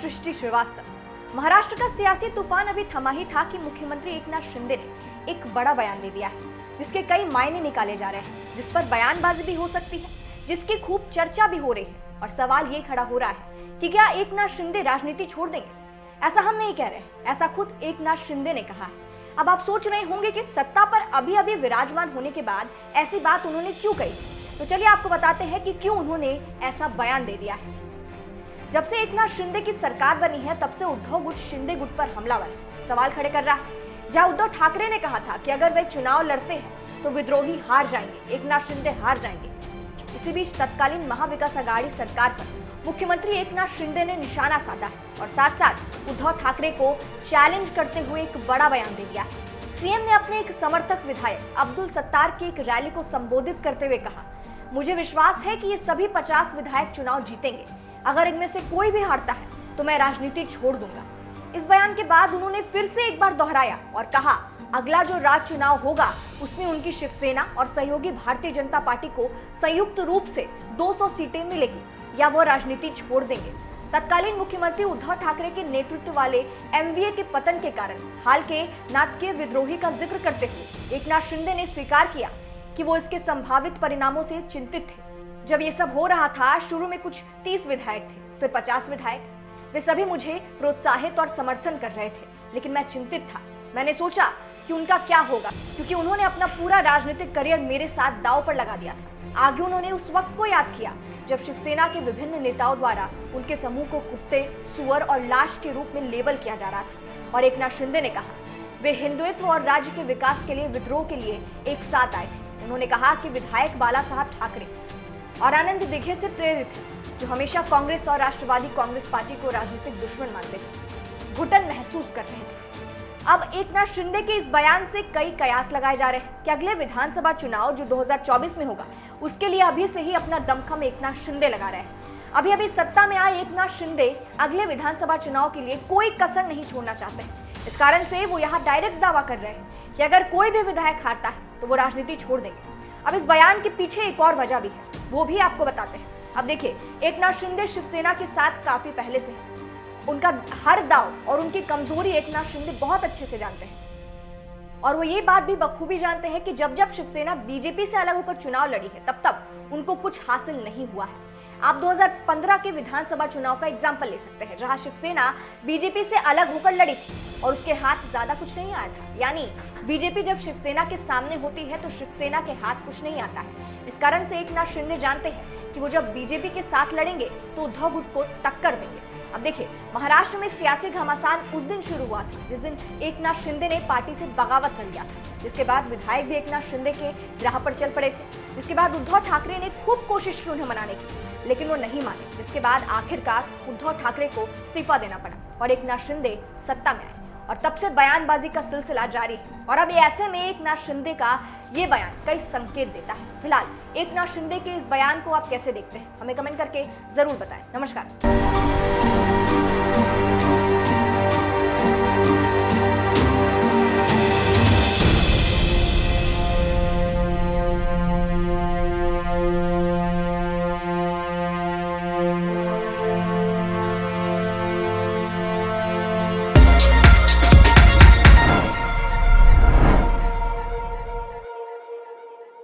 सृष्टि श्रीवास्तव। महाराष्ट्र का सियासी तूफान अभी थमा ही था कि मुख्यमंत्री एकनाथ शिंदे ने एक बड़ा बयान दे दिया है, जिसके कई मायने निकाले जा रहे हैं, जिस पर बयानबाजी भी हो सकती है, जिसकी खूब चर्चा भी हो रही है। और सवाल ये खड़ा हो रहा है कि क्या एकनाथ शिंदे राजनीति छोड़ देंगे? ऐसा हम नहीं कह रहे, ऐसा खुद एकनाथ शिंदे ने कहा है। अब आप सोच रहे होंगे कि सत्ता पर अभी अभी विराजमान होने के बाद ऐसी बात उन्होंने क्यों कही, तो चलिए आपको बताते हैं कि क्यों उन्होंने ऐसा बयान दे दिया है। जब से एकनाथ शिंदे की सरकार बनी है, तब से उद्धव गुट शिंदे गुट पर हमलावर सवाल खड़े कर रहा है। जहां उद्धव ठाकरे ने कहा था कि अगर वे चुनाव लड़ते हैं तो विद्रोही हार जाएंगे, एकनाथ शिंदे हार जाएंगे। इसी बीच तत्कालीन महाविकास आघाड़ी सरकार पर मुख्यमंत्री एकनाथ शिंदे ने निशाना साधा है और साथ साथ उद्धव ठाकरे को चैलेंज करते हुए एक बड़ा बयान दे दिया है। सीएम ने अपने एक समर्थक विधायक अब्दुल सत्तार की एक रैली को संबोधित करते हुए कहा, मुझे विश्वास है कि ये सभी 50 विधायक चुनाव जीतेंगे। अगर इनमें से कोई भी हारता है तो मैं राजनीति छोड़ दूंगा। इस बयान के बाद उन्होंने फिर से एक बार दोहराया और कहा, अगला जो राज्य चुनाव होगा उसमें उनकी शिवसेना और सहयोगी भारतीय जनता पार्टी को संयुक्त रूप से 200 सीटें मिलेगी या वो राजनीति छोड़ देंगे। तत्कालीन मुख्यमंत्री उद्धव ठाकरे के नेतृत्व वाले एमवीए के पतन के कारण हाल के नाटकीय विद्रोही का जिक्र करते हुए एकनाथ शिंदे ने स्वीकार किया कि वो इसके संभावित परिणामों से चिंतित थे। जब ये सब हो रहा था, शुरू में कुछ 30 विधायक थे, फिर 50 विधायक। वे सभी मुझे प्रोत्साहित और समर्थन कर रहे थे, लेकिन मैं चिंतित था। मैंने सोचा कि उनका क्या होगा, क्योंकि उन्होंने अपना पूरा राजनीतिक करियर मेरे साथ दांव पर लगा दिया था। आगे उन्होंने उस वक्त को याद किया जब शिवसेना के विभिन्न नेताओं द्वारा उनके समूह को कुत्ते, सुअर और लाश के रूप में लेबल किया जा रहा था। और एकनाथ शिंदे ने कहा, वे हिंदुत्व और राज्य के विकास के लिए विद्रोह के लिए एक साथ आए थे। उन्होंने कहा कि विधायक बाला साहब ठाकरे और आनंद दिघे से प्रेरित थे, जो हमेशा कांग्रेस और राष्ट्रवादी कांग्रेस पार्टी को राजनीतिक दुश्मन मानते थे, घुटन महसूस कर रहे थे। अब एकनाथ शिंदे के इस बयान से कई कयास लगाए जा रहे हैं कि अगले विधानसभा चुनाव जो 2024 में होगा, उसके लिए अभी से ही अपना दमखम एकनाथ शिंदे लगा रहे हैं। अभी सत्ता में आए एकनाथ शिंदे अगले विधानसभा चुनाव के लिए कोई कसर नहीं छोड़ना चाहते हैं। इस कारण से वो यहाँ डायरेक्ट दावा कर रहे हैं कि अगर कोई भी विधायक हारता है तो वो राजनीति छोड़ देंगे। अब इस बयान के पीछे एक और वजह भी है, वो भी आपको बताते हैं। अब देखिए, एकनाथ शिंदे शिवसेना के साथ काफी पहले से है। उनका हर दाव और उनकी कमजोरी एकनाथ शिंदे बहुत अच्छे से जानते हैं और वो ये बात भी बखूबी जानते हैं कि जब जब शिवसेना बीजेपी से अलग होकर चुनाव लड़ी है, तब तब उनको कुछ हासिल नहीं हुआ है। आप 2015 के विधानसभा चुनाव का एग्जाम्पल ले सकते हैं, जहां शिवसेना बीजेपी से अलग होकर लड़ी थी और उसके हाथ ज्यादा कुछ नहीं आया था। यानी बीजेपी जब शिवसेना के सामने होती है तो शिवसेना के हाथ कुछ नहीं आता है। इस कारण से एकनाथ शिंदे जानते हैं कि वो जब बीजेपी के साथ लड़ेंगे तो उद्धव गुट को टक्कर देंगे। अब देखिए, महाराष्ट्र में सियासी घमासान उस दिन शुरू हुआ था जिस दिन एकनाथ शिंदे ने पार्टी से बगावत कर लिया था, जिसके बाद विधायक भी एकनाथ शिंदे के राह पर चल पड़े थे। जिसके बाद उद्धव ठाकरे ने खूब कोशिश की उन्हें मनाने की, लेकिन वो नहीं माने, जिसके बाद आखिरकार उद्धव ठाकरे को इस्तीफा देना पड़ा और एकनाथ शिंदे सत्ता में आए और तब से बयानबाजी का सिलसिला जारी है। और अब ऐसे में एकनाथ शिंदे का ये बयान कई संकेत देता है। फिलहाल एकनाथ शिंदे के इस बयान को आप कैसे देखते हैं, हमें कमेंट करके जरूर बताएं। नमस्कार।